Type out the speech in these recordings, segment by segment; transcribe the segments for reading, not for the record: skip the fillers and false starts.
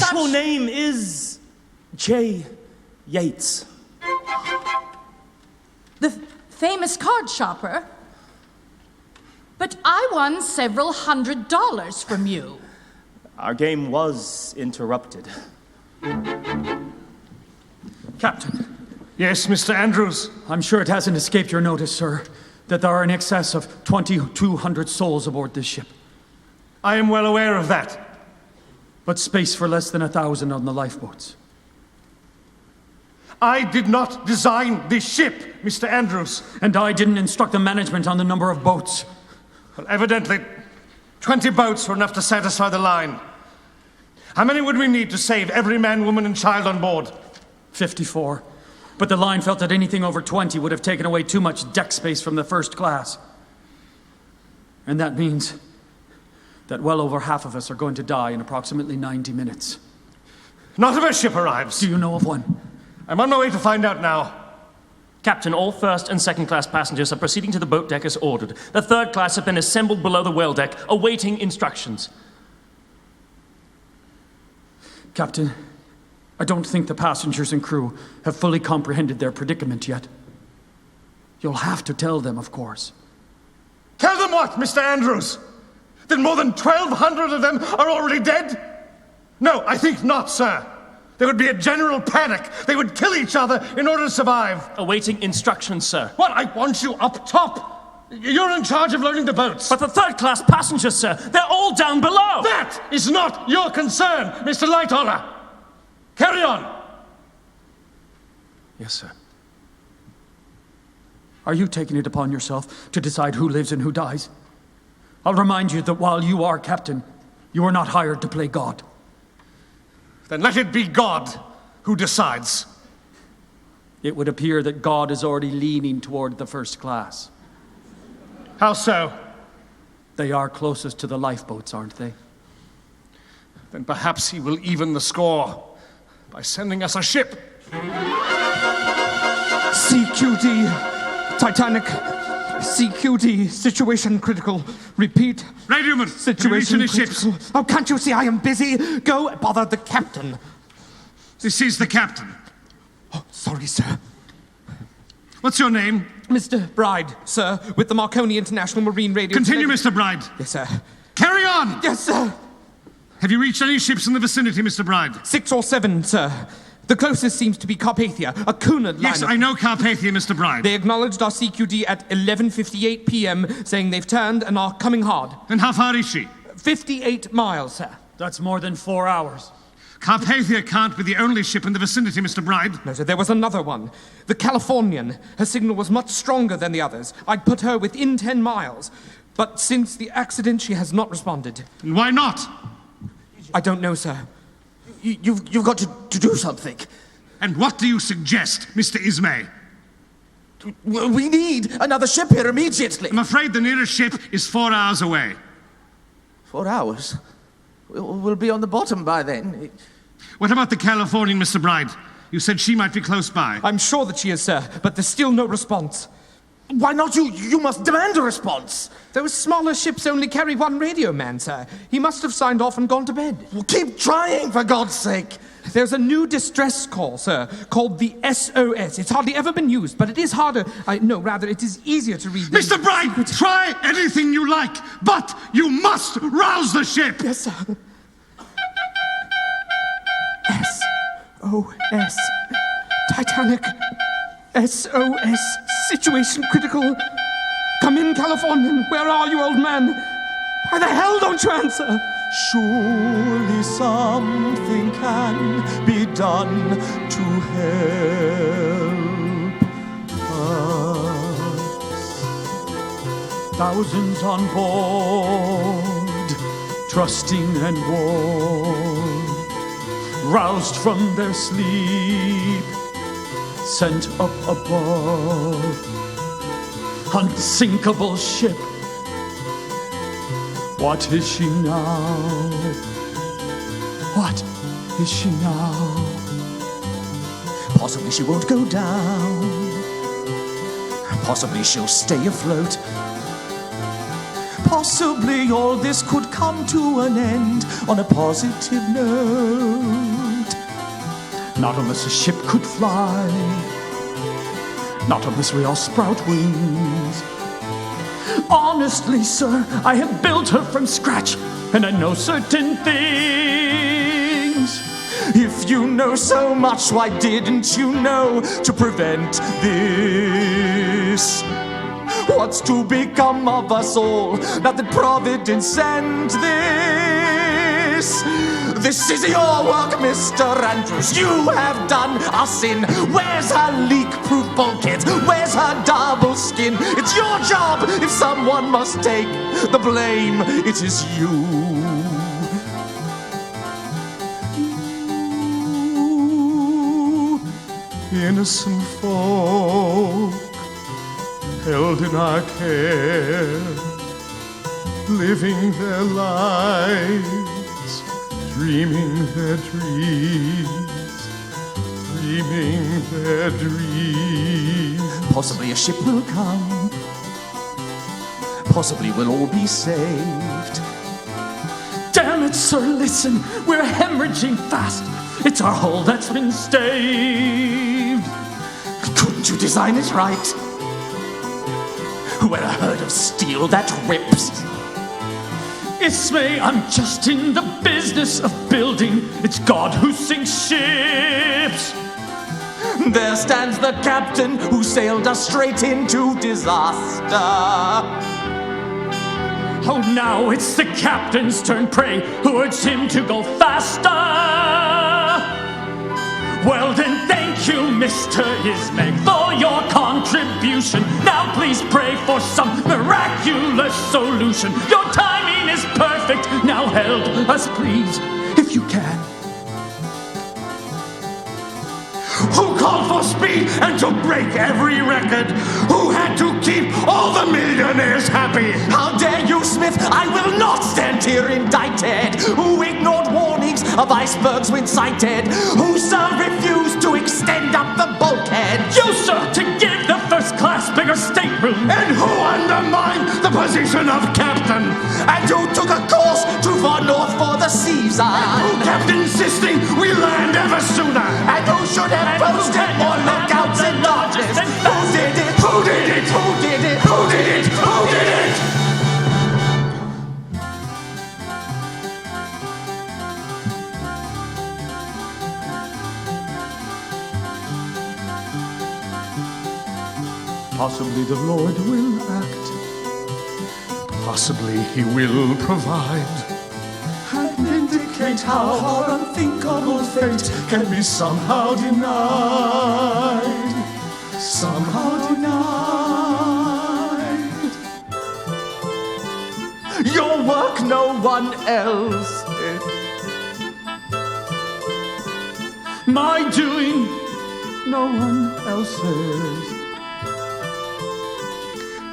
actual name is J. Yates. The famous card shopper? But I won several $100s from you. Our game was interrupted. Captain. Yes, Mr. Andrews? I'm sure it hasn't escaped your notice, sir, that there are in excess of 2,200 souls aboard this ship. I am well aware of that. But space for less than 1,000 on the lifeboats. I did not design this ship, Mr. Andrews. And I didn't instruct the management on the number of boats. Well, evidently, 20 boats were enough to satisfy the line. How many would we need to save every man, woman, and child on board? 54. But the line felt that anything over 20 would have taken away too much deck space from the first class. And that means that well over half of us are going to die in approximately 90 minutes. Not if our ship arrives. Do you know of one? I'm on my way to find out now. Captain, all first and second class passengers are proceeding to the boat deck as ordered. The third class have been assembled below the well deck, awaiting instructions. Captain, I don't think the passengers and crew have fully comprehended their predicament yet. You'll have to tell them, of course. Tell them what, Mr. Andrews? That more than 1,200 of them are already dead? No, I think not, sir. There would be a general panic. They would kill each other in order to survive. Awaiting instructions, sir. What? I want you up top. You're in charge of loading the boats. But the third class passengers, sir, they're all down below. That is not your concern, Mr. Lightoller. Carry on. Yes, sir. Are you taking it upon yourself to decide who lives and who dies? I'll remind you that while you are captain, you are not hired to play God. Then let it be God who decides. It would appear that God is already leaning toward the first class. How so? They are closest to the lifeboats, aren't they? Then perhaps he will even the score by sending us a ship. CQD, Titanic, CQD, situation critical. Repeat. Radioman, situation critical. ships. Oh, can't you see I am busy? Go bother the captain. This is the captain. Oh, sorry, sir. What's your name? Mr. Bride, sir, with the Marconi International Marine Radio. Continue, Mr. Bride. Yes, sir. Carry on! Yes, sir. Have you reached any ships in the vicinity, Mr. Bride? 6 or 7, sir. The closest seems to be Carpathia, a Cunard liner. Yes, I know Carpathia, Mr. Bride. They acknowledged our CQD at 11:58 p.m., saying they've turned and are coming hard. And how far is she? 58 miles, sir. That's more than 4 hours. Carpathia can't be the only ship in the vicinity, Mr. Bride. No, sir, there was another one. The Californian. Her signal was much stronger than the others. I'd put her within 10 miles. But since the accident, she has not responded. And why not? I don't know, sir. You've got to do something. And what do you suggest, Mr. Ismay? We need another ship here immediately. I'm afraid the nearest ship is 4 hours away. 4 hours? We'll be on the bottom by then. What about the Californian, Mr. Bride? You said she might be close by. I'm sure that she is, sir, but there's still no response. Why not you? You must demand a response. Those smaller ships only carry one radio man, sir. He must have signed off and gone to bed. Well, keep trying, for God's sake. There's a new distress call, sir, called the SOS. It's hardly ever been used, but it is harder. It is easier to read. Mr. Bright, try anything you like, but you must rouse the ship. Yes, sir. SOS. Titanic. SOS. Situation critical. Come in, Californian. Where are you, old man? Why the hell don't you answer? Surely something can be done to help us. Thousands on board, trusting and warm, roused from their sleep, sent up above, unsinkable ship. What is she now? What is she now? Possibly she won't go down. Possibly she'll stay afloat. Possibly all this could come to an end on a positive note. Not unless a ship could fly. Not unless we all sprout wings. Honestly, sir, I have built her from scratch, and I know certain things. If you know so much, why didn't you know to prevent this? What's to become of us all now that Providence sent this? This is your work, Mr. Andrews. You have done us in. Where's her leak-proof bulkheads? Where's her double skin? It's your job. If someone must take the blame, it is you. Innocent folk held in our care, living their lives, dreaming their dreams, dreaming their dreams. Possibly a ship will come. Possibly we'll all be saved. Damn it, sir, listen. We're hemorrhaging fast. It's our hull that's been staved. Couldn't you design it right? Who ever heard of steel that rips? Ismay, I'm just in the business of building. It's God who sinks ships. There stands the captain who sailed us straight into disaster. Oh, now it's the captain's turn, pray, who urged him to go faster. Well then, thank you, Mr. Ismay, for your contribution. Now please pray for some miraculous solution. Your timing is perfect. Now help us, please, if you can. Who called for speed and to break every record? Who had to keep all the millionaires happy? How dare you, Smith? I will not stand here indicted. Who ignored warnings of icebergs when sighted? Who, sir, refused to extend up the bulkhead? You, sir, to give the first class bigger stateroom. And who undermined the position of captain? And who took a course too far north for the season? Who kept insisting we land ever sooner? And who should have posted more lookouts and dodges? Who did it? Who did it? Who did it? Who did it? Who did it? Possibly the Lord will act. Possibly he will provide. And indicate how our unthinkable fate Can be somehow denied. somehow denied. Your work, no one else. My doing, no one else's.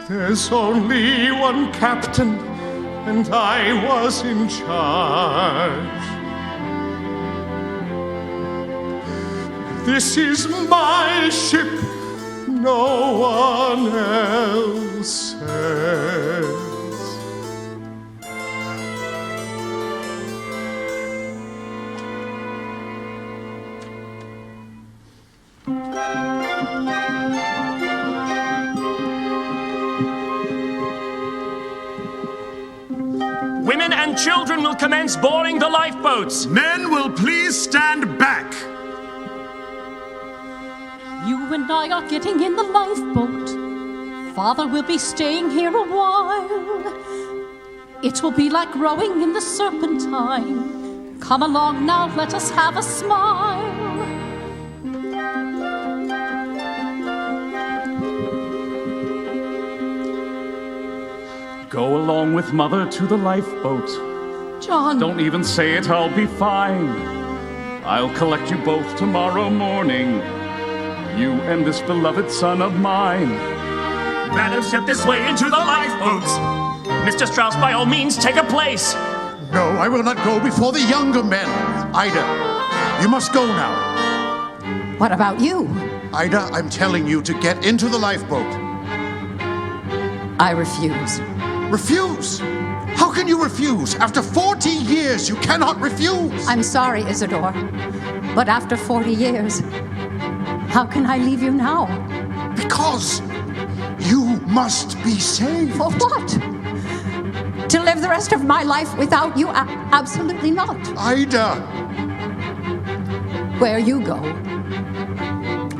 There's only one captain, and I was in charge. This is my ship, no one else's. Women and children will commence boarding the lifeboats. Men will please stand back. You and I are getting in the lifeboat. Father will be staying here a while. It will be like rowing in the Serpentine. Come along now, let us have a smile. Go along with Mother to the lifeboat. John. Don't even say it, I'll be fine. I'll collect you both tomorrow morning. You and this beloved son of mine. Madam, step this way into the lifeboats. Mr. Strauss, by all means, take a place. No, I will not go before the younger men. Ida, you must go now. What about you? Ida, I'm telling you to get into the lifeboat. I refuse. Refuse? How can you refuse? After 40 years, you cannot refuse. I'm sorry, Isidore, but after 40 years, how can I leave you now? Because you must be saved. For what? To live the rest of my life without you? Absolutely not. Ida! Where you go,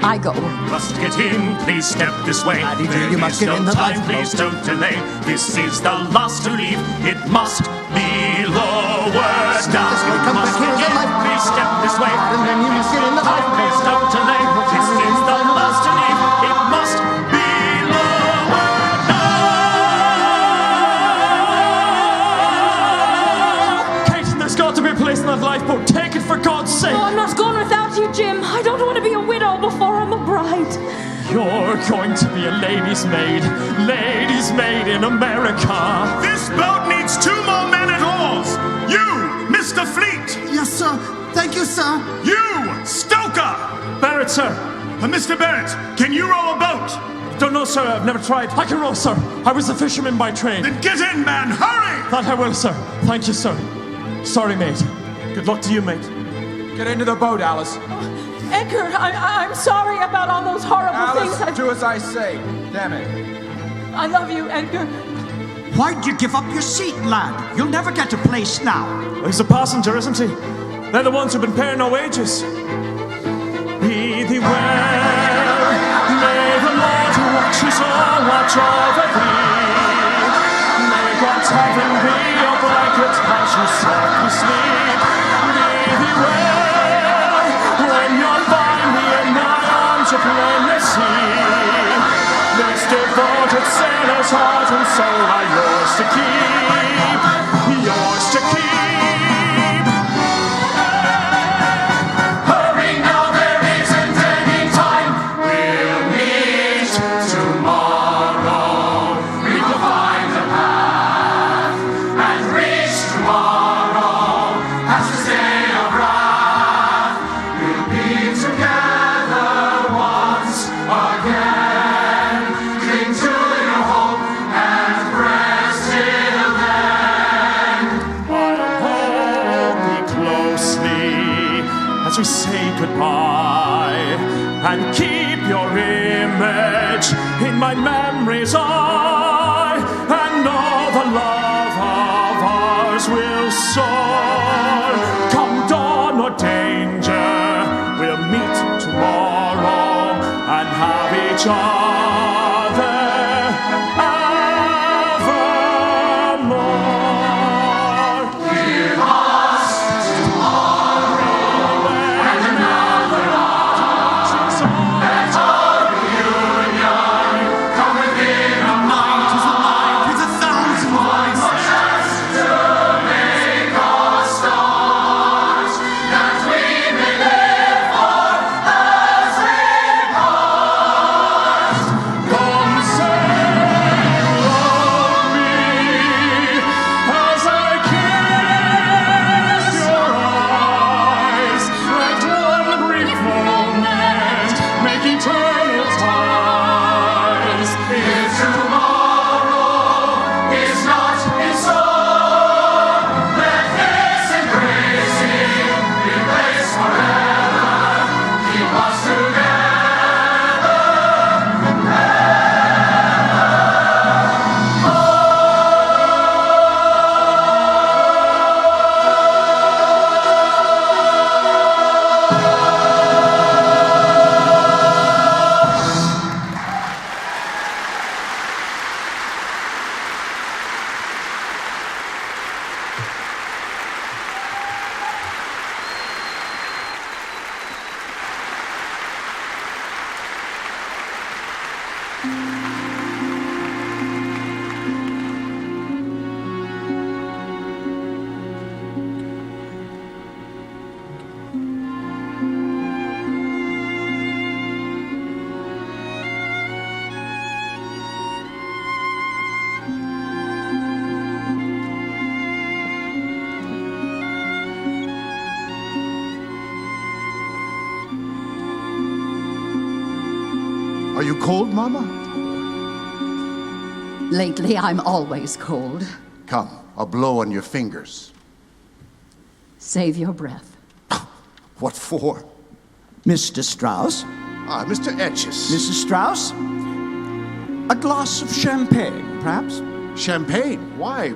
I go. Must get in, please step this way. You must get in the lifeboat. Please don't delay. This is the last to leave. It must be lowered down. Come Must back here in get the in, lifeboat. please step this way. And then you must get in the lifeboat. Please don't delay. This is the last to leave. It must be lowered down. Kate, there's got to be a place in that lifeboat. Take it for God's sake. Oh, I'm not going without you, Jim. I don't want to be a widow before I'm a bride. You're going to be a lady's maid. Lady's maid in America. This boat needs 2 more men at oars. You, Mr. Fleet. Yes, sir. Thank you, sir. You, Stoker. Barrett, sir. Mr. Barrett, can you row a boat? Don't know, sir. I've never tried. I can row, sir. I was a fisherman by trade. Then get in, man. Hurry! That I will, sir. Thank you, sir. Sorry, mate. Good luck to you, mate. Get into the boat, Alice. Edgar, I'm sorry about all those horrible things. Do as I say. Damn it. I love you, Edgar. Why'd you give up your seat, lad? You'll never get a place now. Well, he's a passenger, isn't he? They're the ones who've been paying no wages. Be thee well, may the Lord who watches all watch over thee. May God's heaven be your blanket as you softly sleep. Be thee well, when you'll find me in my arms you plainly see. This devoted sailor's heart and soul are yours to keep. Yours to keep. Hurry now, there isn't any time. We'll meet tomorrow. We will find the path and reach tomorrow. As the day of wrath, we'll be together once again. Cling to your hope and rest till then. I'll hold thee closely as we say goodbye, and keep your image in my memory's eye, and all the love of ours will soar. Come dawn or danger, we'll meet tomorrow and have each other evermore. Give us tomorrow and another hour. Let our reunion come within a Night is a light with 1,000 voices. just to make us start, that we may live for as we part. Come sail on me as I kiss your eyes. Let one brief moment make eternal ties. If tomorrow is not in store, let this embracing be placed forever. Keep us together. Are you cold, Mama? Lately, I'm always cold. Come. a blow on your fingers. Save your breath. What for? Mr. Strauss? Ah, Mr. Etches. Mrs. Strauss? A glass of champagne, perhaps? Champagne? Why?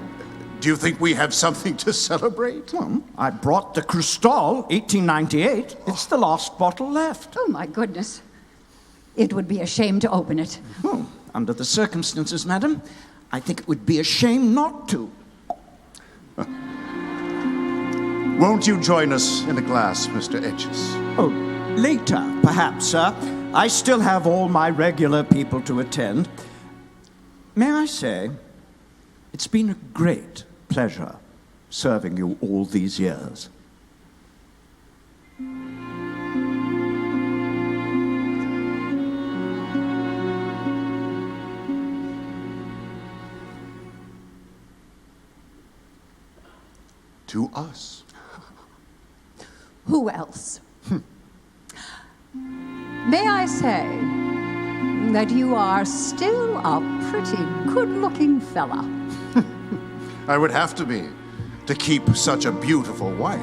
Do you think we have something to celebrate? Well, I brought the Cristal, 1898. It's the last bottle left. Oh, my goodness. It would be a shame to open it. Oh, under the circumstances, madam, I think it would be a shame not to. Won't you join us in a glass, Mr. Etches? Oh, later, perhaps, sir. I still have all my regular people to attend. May I say, it's been a great pleasure serving you all these years. To us. Who else? May I say that you are still a pretty good-looking fella. I would have to be, to keep such a beautiful wife.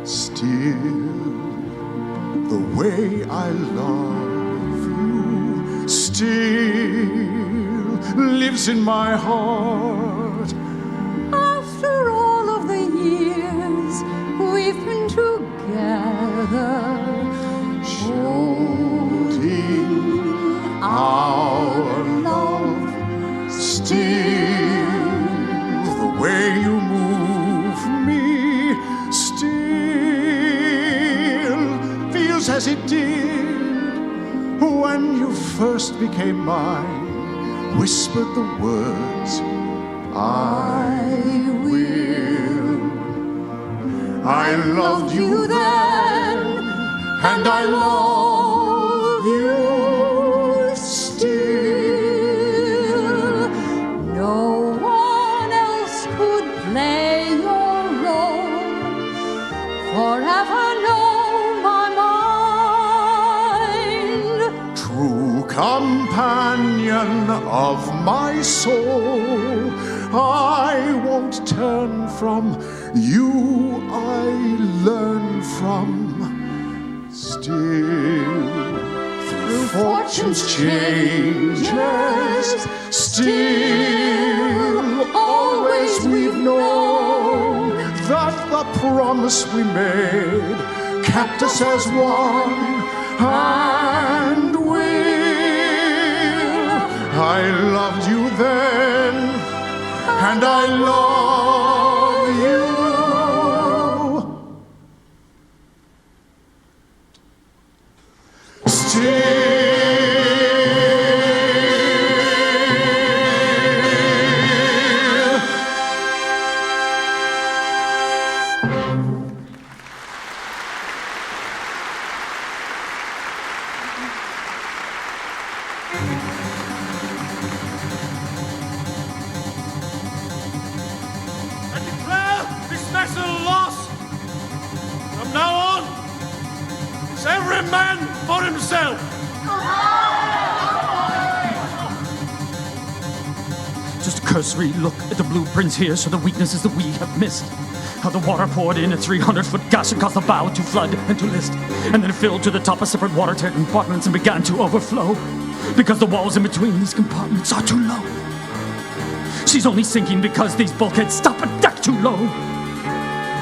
Still, the way I love you still lives in my heart. After all of the years we've been together, holding our love still, the way you move me still feels as it did when you first became mine. Whispered the words, I will. I loved you then, and I love you still. no one else could play your role. Forever know my mind. True companion of my soul, I won't turn from you. I learn from still through fortune's changes. Still, always we've known that the promise we made kept us as one and will. I loved you then, and I love you still. I declare this vessel lost. From now on, it's every man for himself. Just a cursory look at the blueprints here show the weaknesses that we have missed. How the water poured in a 300-foot gush and caused the bow to flood and to list, and then it filled to the top of separate watertight compartments and began to overflow, because the walls in between these compartments are too low. She's only sinking because these bulkheads stop a deck too low.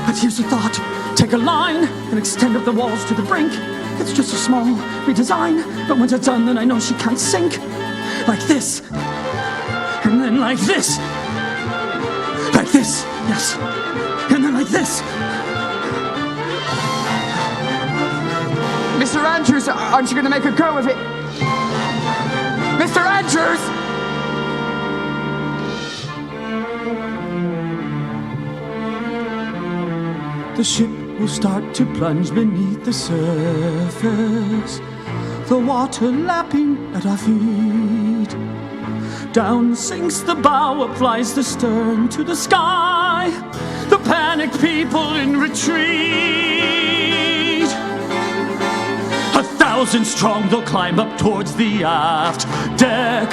But here's a thought. Take a line and extend up the walls to the brink. It's just a small redesign, but when it's done, then I know she can't sink. Like this. And then like this. Like this, yes. And then like this. Mr. Andrews, aren't you going to make a go of it? Mr. Andrews! The ship will start to plunge beneath the surface, the water lapping at our feet. Down sinks the bow, up flies the stern to the sky, the panicked people in retreat. 1,000 strong, they'll climb up towards the aft deck.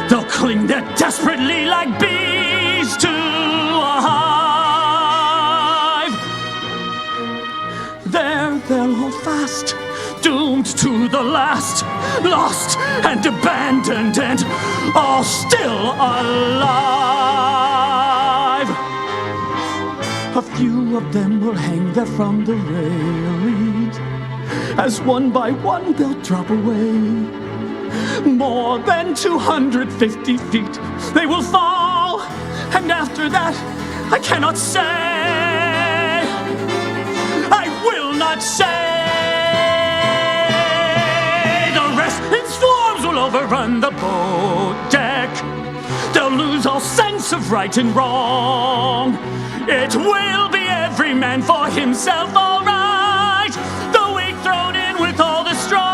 They'll cling there desperately like bees to a hive. There they'll hold fast, doomed to the last, lost and abandoned and all still alive. A few of them will hang there from the railings, as one by one they'll drop away. More than 250 feet they will fall, and after that I cannot say. I will not say. The rest in swarms will overrun the boat deck. They'll lose all sense of right and wrong. It will be every man for himself, all right. The weak thrown in with all the strong.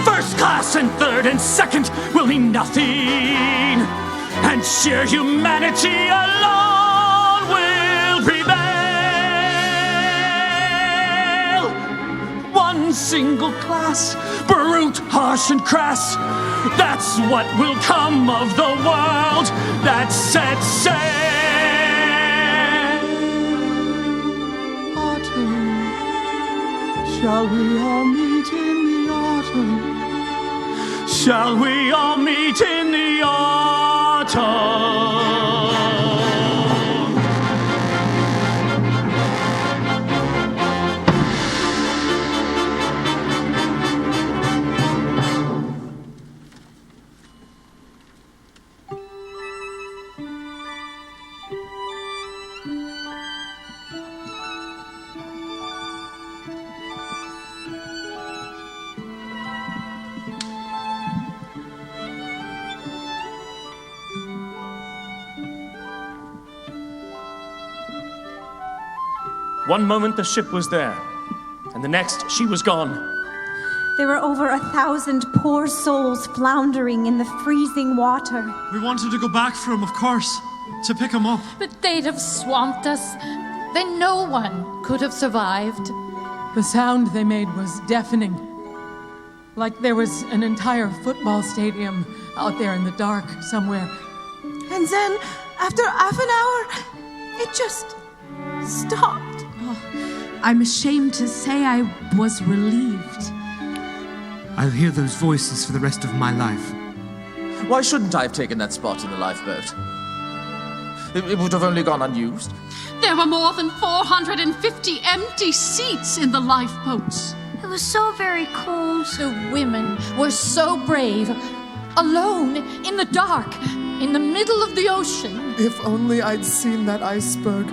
First class and third and second will mean nothing, and sheer humanity alone will prevail. One single class, brute, harsh, and crass. That's what will come of the world that set sail. Autumn, shall we all meet in the autumn? Shall we all meet in the autumn? One moment the ship was there, and the next she was gone. There were over 1,000 poor souls floundering in the freezing water. We wanted to go back for him, of course, to pick him up. But they'd have swamped us. Then no one could have survived. The sound they made was deafening. Like there was an entire football stadium out there in the dark somewhere. And then, after half an hour, it just stopped. I'm ashamed to say I was relieved. I'll hear those voices for the rest of my life. Why shouldn't I have taken that spot in the lifeboat? It would have only gone unused. There were more than 450 empty seats in the lifeboats. It was so very cold. The women were so brave, alone in the dark, in the middle of the ocean. If only I'd seen that iceberg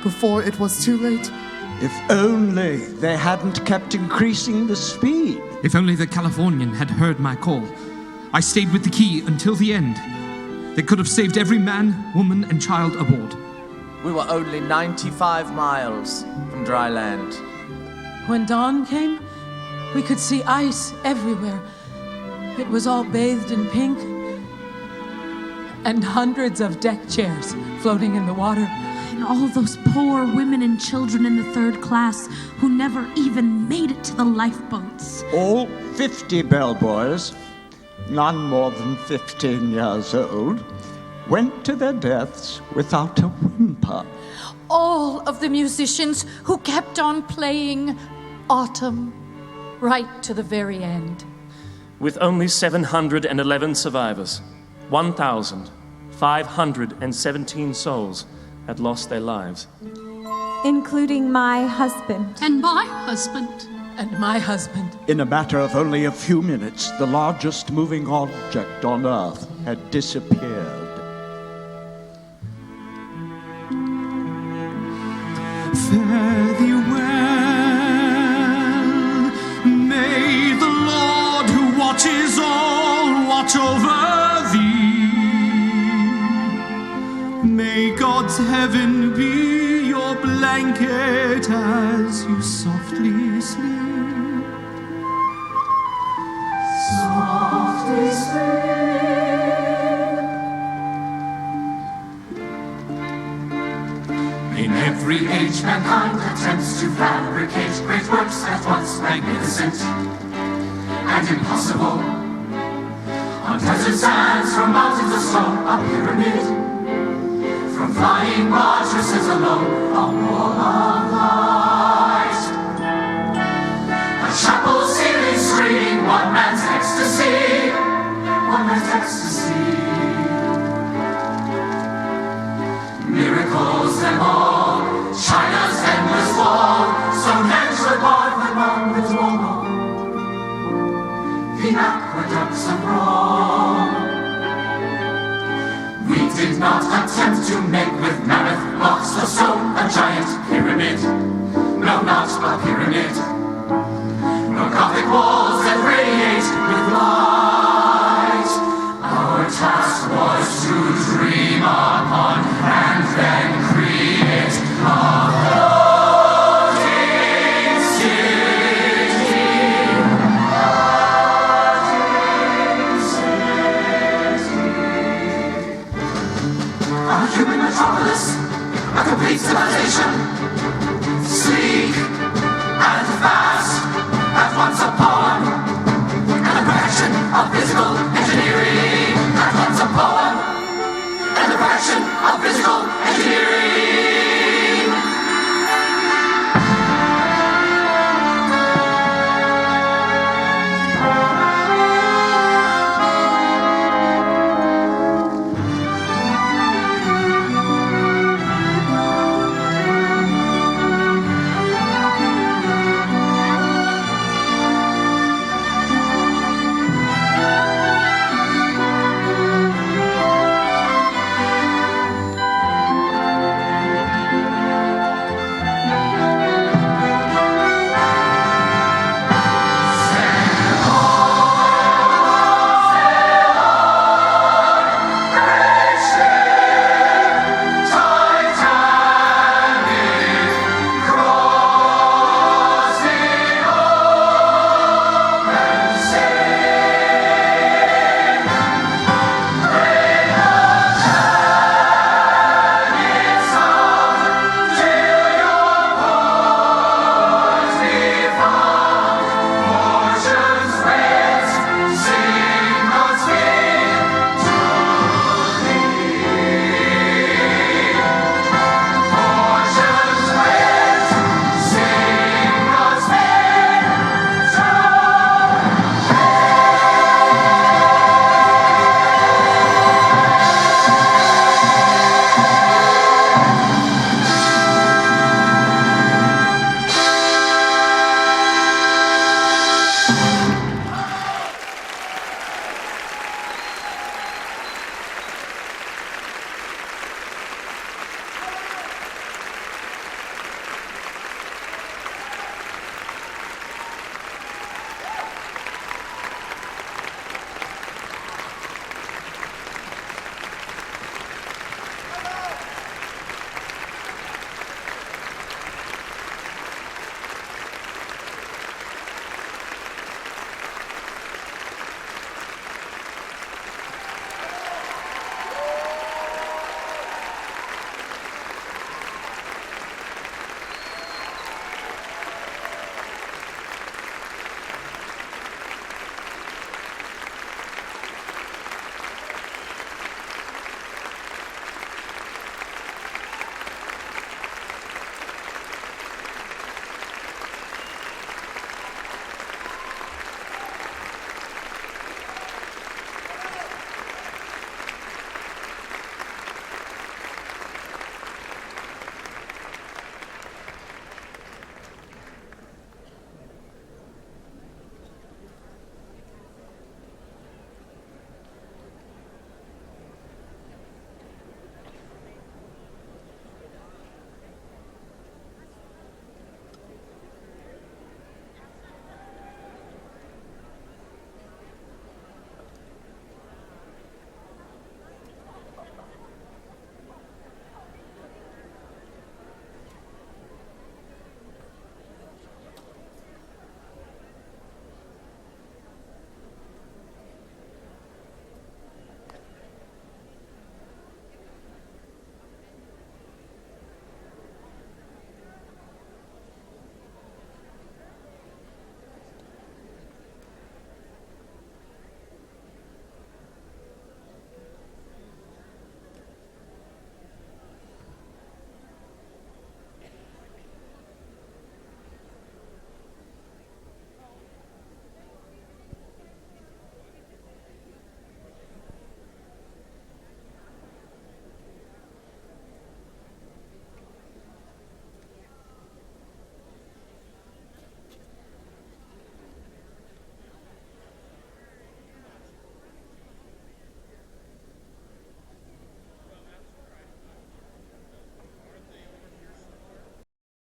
before it was too late. If only they hadn't kept increasing the speed. If only the Californian had heard my call. I stayed with the key until the end. They could have saved every man, woman, and child aboard. We were only 95 miles from dry land. When dawn came, we could see ice everywhere. It was all bathed in pink. And hundreds of deck chairs floating in the water. And all those poor women and children in the third class who never even made it to the lifeboats. All 50 bellboys, none more than 15 years old, went to their deaths without a whimper. All of the musicians who kept on playing Autumn right to the very end. With only 711 survivors, 1,517 souls had lost their lives. Including my husband. And my husband. And my husband. In a matter of only a few minutes, the largest moving object on Earth had disappeared. Fare thee well. May the Lord who watches all watch over thee. May God's heaven be your blanket as you softly sleep. Softly sleep. In every age, mankind attempts to fabricate great works at once magnificent and impossible. On desert sands, from mountains of stone, a pyramid. From flying buttresses alone, a wall of light. A chapel ceiling screaming one man's ecstasy. One man's ecstasy. Miracles them all, China's endless wall, Stonehenge apart from on the Duomo. The aqueducts of Rome. We did not attempt to make with mammoth blocks of stone a giant pyramid. No, not a pyramid. No Gothic walls that radiate with light. Our task was to dream upon and then create a floating city. A human metropolis, a complete civilization.